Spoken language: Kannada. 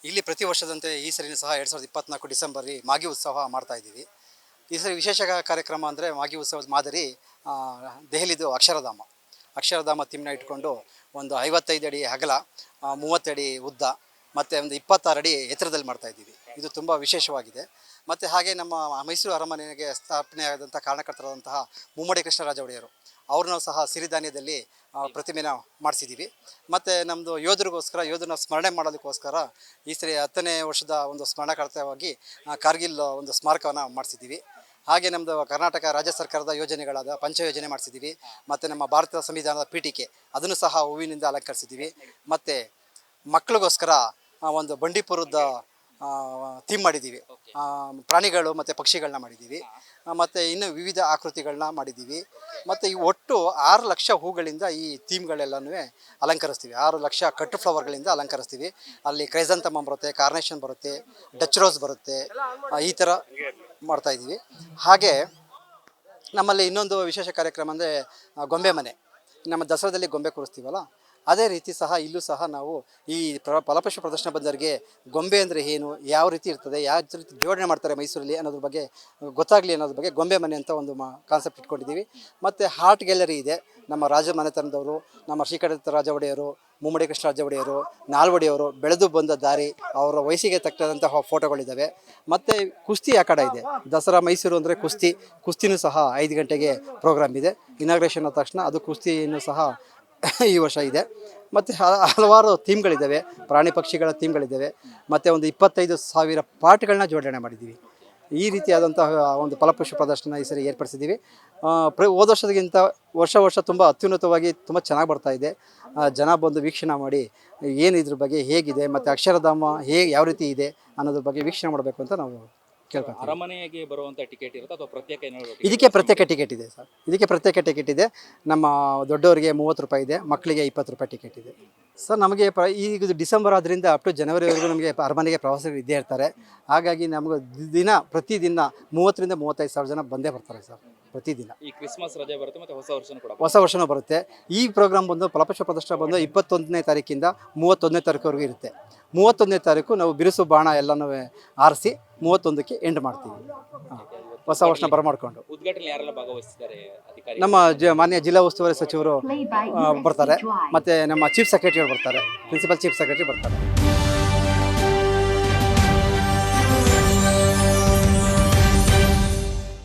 ಇಲ್ಲಿ ಪ್ರತಿ ವರ್ಷದಂತೆ ಈ ಸರಿನೂ ಸಹ 2024 ಡಿಸೆಂಬರ್ ಮಾಗಿ ಉತ್ಸವ ಮಾಡ್ತಾ ಇದ್ದೀವಿ. ಈ ಸರಿ ವಿಶೇಷ ಕಾರ್ಯಕ್ರಮ ಅಂದರೆ ಮಾಗಿ ಉತ್ಸವದ ಮಾದರಿ ದೆಹಲಿದು ಅಕ್ಷರಧಾಮ ಥೀಮ್ನ ಇಟ್ಕೊಂಡು ಒಂದು 55 ಅಡಿ ಅಗಲ, 30 ಅಡಿ ಉದ್ದ ಮತ್ತು ಒಂದು 26 ಅಡಿ ಎತ್ತರದಲ್ಲಿ ಮಾಡ್ತಾ ಇದ್ದೀವಿ. ಇದು ತುಂಬ ವಿಶೇಷವಾಗಿದೆ. ಮತ್ತು ಹಾಗೆ ನಮ್ಮ ಮೈಸೂರು ಅರಮನೆಗೆ ಸ್ಥಾಪನೆಯಾದಂಥ ಕಾರಣಕರ್ತರಾದಂತಹ ಮುಮ್ಮಡಿ ಕೃಷ್ಣರಾಜ ಒಡೆಯರು ಅವ್ರನ್ನೂ ಸಹ ಸಿರಿಧಾನ್ಯದಲ್ಲಿ ಪ್ರತಿಮೆನ ಮಾಡಿಸಿದ್ದೀವಿ. ಮತ್ತು ನಮ್ಮದು ಯೋಧರನ್ನ ಸ್ಮರಣೆ ಮಾಡೋದಕ್ಕೋಸ್ಕರ ಈ ಸರಿ 10ನೇ ವರ್ಷದ ಒಂದು ಸ್ಮರಣಾರ್ಥವಾಗಿ ಕಾರ್ಗಿಲ್ ಒಂದು ಸ್ಮಾರಕವನ್ನು ಮಾಡಿಸಿದ್ದೀವಿ. ಹಾಗೆ ನಮ್ಮದು ಕರ್ನಾಟಕ ರಾಜ್ಯ ಸರ್ಕಾರದ ಯೋಜನೆಗಳಾದ ಪಂಚಯೋಜನೆ ಮಾಡಿಸಿದ್ದೀವಿ. ಮತ್ತು ನಮ್ಮ ಭಾರತ ಸಂವಿಧಾನದ ಪೀಠಿಕೆ ಅದನ್ನು ಸಹ ಹೂವಿನಿಂದ ಅಲಂಕರಿಸಿದ್ದೀವಿ. ಮತ್ತು ಮಕ್ಕಳಿಗೋಸ್ಕರ ಒಂದು ಬಂಡೀಪುರದ ಥೀಮ್ ಮಾಡಿದ್ದೀವಿ. ಪ್ರಾಣಿಗಳು ಮತ್ತು ಪಕ್ಷಿಗಳನ್ನ ಮಾಡಿದ್ದೀವಿ. ಮತ್ತು ಇನ್ನು ವಿವಿಧ ಆಕೃತಿಗಳನ್ನ ಮಾಡಿದ್ದೀವಿ. ಮತ್ತು ಈ ಒಟ್ಟು 6 ಲಕ್ಷ ಹೂಗಳಿಂದ ಈ ಥೀಮ್ಗಳೆಲ್ಲನೂ ಅಲಂಕರಿಸ್ತೀವಿ. 6 ಲಕ್ಷ ಕಟ್ ಫ್ಲವರ್ಗಳಿಂದ ಅಲಂಕರಿಸ್ತೀವಿ. ಅಲ್ಲಿ ಕ್ರೈಸಂಥಮಮ್ ಬರುತ್ತೆ, ಕಾರ್ನೇಷನ್ ಬರುತ್ತೆ, ಡಚ್ ರೋಸ್ ಬರುತ್ತೆ, ಈ ಥರ ಮಾಡ್ತಾಯಿದ್ದೀವಿ. ಹಾಗೆ ನಮ್ಮಲ್ಲಿ ಇನ್ನೊಂದು ವಿಶೇಷ ಕಾರ್ಯಕ್ರಮ ಅಂದರೆ ಗೊಂಬೆ ಮನೆ. ನಮ್ಮ ದಸರಾದಲ್ಲಿ ಗೊಂಬೆ ಕೂರಿಸ್ತೀವಲ್ಲ, ಅದೇ ರೀತಿ ಸಹ ಇಲ್ಲೂ ಸಹ ನಾವು ಈ ಫಲಪುಷ್ಪ ಪ್ರದರ್ಶನ ಬಂದವರಿಗೆ ಗೊಂಬೆ ಅಂದರೆ ಏನು, ಯಾವ ರೀತಿ ಇರ್ತದೆ, ಯಾವ ರೀತಿ ಜೋಡಣೆ ಮಾಡ್ತಾರೆ ಮೈಸೂರಲ್ಲಿ ಅನ್ನೋದ್ರ ಬಗ್ಗೆ ಗೊತ್ತಾಗಲಿ ಅನ್ನೋದ್ರ ಬಗ್ಗೆ ಗೊಂಬೆ ಮನೆ ಅಂತ ಒಂದು ಕಾನ್ಸೆಪ್ಟ್ ಇಟ್ಕೊಂಡಿದ್ದೀವಿ. ಮತ್ತು ಆರ್ಟ್ ಗ್ಯಾಲರಿ ಇದೆ. ನಮ್ಮ ರಾಜ ಮನೆತನದವರು, ನಮ್ಮ ಶ್ರೀಕಂಠ ರಾಜ ಒಡೆಯರು, ಮುಮ್ಮಡಿ ಕೃಷ್ಣರಾಜ ಒಡೆಯರು, ನಾಲ್ವಡಿಯವರು ಬೆಳೆದು ಬಂದ ದಾರಿ, ಅವರ ವಯಸ್ಸಿಗೆ ತಕ್ಕಂತಹ ಫೋಟೋಗಳಿದ್ದಾವೆ. ಮತ್ತು ಕುಸ್ತಿ ಅಖಾಡ ಇದೆ. ದಸರಾ ಮೈಸೂರು ಅಂದರೆ ಕುಸ್ತಿನೂ ಸಹ 5 ಗಂಟೆಗೆ ಪ್ರೋಗ್ರಾಮ್ ಇದೆ. ಇನಾಗ್ರೇಷನ್ ಆದ ತಕ್ಷಣ ಅದು ಕುಸ್ತಿನೂ ಸಹ ಈ ವರ್ಷ ಇದೆ. ಮತ್ತು ಹಲವಾರು ಥೀಮ್ಗಳಿದ್ದಾವೆ, ಪ್ರಾಣಿ ಪಕ್ಷಿಗಳ ಥೀಮ್ಗಳಿದ್ದಾವೆ. ಮತ್ತು ಒಂದು 25,000 ಪಾಟ್ಗಳನ್ನ ಜೋಡಣೆ ಮಾಡಿದ್ದೀವಿ. ಈ ರೀತಿಯಾದಂತಹ ಒಂದು ಫಲಪುಷ್ಪ ಪ್ರದರ್ಶನ ಈ ಸರಿ ಏರ್ಪಡಿಸಿದ್ದೀವಿ. ಹೋದ ವರ್ಷದಕ್ಕಿಂತ ವರ್ಷ ತುಂಬ ಅತ್ಯುನ್ನತವಾಗಿ ತುಂಬ ಚೆನ್ನಾಗಿ ಬರ್ತಾಯಿದೆ. ಜನ ಬಂದು ವೀಕ್ಷಣೆ ಮಾಡಿ ಏನು ಇದ್ರ ಬಗ್ಗೆ ಹೇಗಿದೆ ಮತ್ತು ಅಕ್ಷರಧಾಮ ಯಾವ ರೀತಿ ಇದೆ ಅನ್ನೋದ್ರ ಬಗ್ಗೆ ವೀಕ್ಷಣೆ ಮಾಡಬೇಕು ಅಂತ ನಾವು ಕೇಳ್ಕೊತೀವಿ. ಅರಮನೆಗೆ ಬರುವಂಥ ಟಿಕೆಟ್ ಇರುತ್ತೆ ಅಥವಾ ಪ್ರತ್ಯೇಕ? ಇದಕ್ಕೆ ಪ್ರತ್ಯೇಕ ಟಿಕೆಟ್ ಇದೆ ಸರ್. ಇದಕ್ಕೆ ಪ್ರತ್ಯೇಕ ಟಿಕೆಟ್ ಇದೆ. ನಮ್ಮ ದೊಡ್ಡವರಿಗೆ 30 ರೂಪಾಯಿ ಇದೆ, ಮಕ್ಕಳಿಗೆ 20 ರೂಪಾಯಿ ಟಿಕೆಟ್ ಇದೆ ಸರ್. ನಮಗೆ ಈಗ ಡಿಸೆಂಬರ್ ಆದ್ದರಿಂದ ಅಪ್ ಟು ಜನವರಿವರೆಗೂ ನಮಗೆ ಅರಮನೆಗೆ ಪ್ರವಾಸಿಗರು ಇದ್ದೇ ಇರ್ತಾರೆ. ಹಾಗಾಗಿ ನಮಗೆ ಪ್ರತಿದಿನ 30ರಿಂದ 35,000 ಜನ ಬಂದೇ ಬರ್ತಾರೆ ಸರ್ ಪ್ರತಿದಿನ. ಈ ಕ್ರಿಸ್ಮಸ್ ರಜೆ ಬರುತ್ತೆ ಮತ್ತು ಹೊಸ ವರ್ಷನೂ ಬರುತ್ತೆ. ಈ ಪ್ರೋಗ್ರಾಮ್ ಬಂದು ಫಲಪುಷ್ಪ ಪ್ರದರ್ಶನ ಬಂದು 21ನೇ ತಾರೀಕಿಂದ 31ನೇ ತಾರೀಕುವರೆಗೂ ಇರುತ್ತೆ. 31ನೇ ತಾರೀಕು ನಾವು ಬಿರುಸು ಬಾಣ ಎಲ್ಲನೂ ಆರಿಸಿ 31ಕ್ಕೆ ಎಂಡ್ ಮಾಡ್ತೀವಿ. ಹೊಸ ವರ್ಷ ಬರಮಾಡ್ಕೊಂಡು ಉದ್ಘಾಟನೆ ಯಾರೆಲ್ಲ ಭಾಗವಹಿಸ್ತಾರೆ? ನಮ್ಮ ಮಾನ್ಯ ಜಿಲ್ಲಾ ಉಸ್ತುವಾರಿ ಸಚಿವರು ಬರ್ತಾರೆ. ಮತ್ತು ನಮ್ಮ ಚೀಫ್ ಸೆಕ್ರೆಟರಿ ಬರ್ತಾರೆ, ಪ್ರಿನ್ಸಿಪಲ್ ಚೀಫ್ ಸೆಕ್ರೆಟರಿ ಬರ್ತಾರೆ.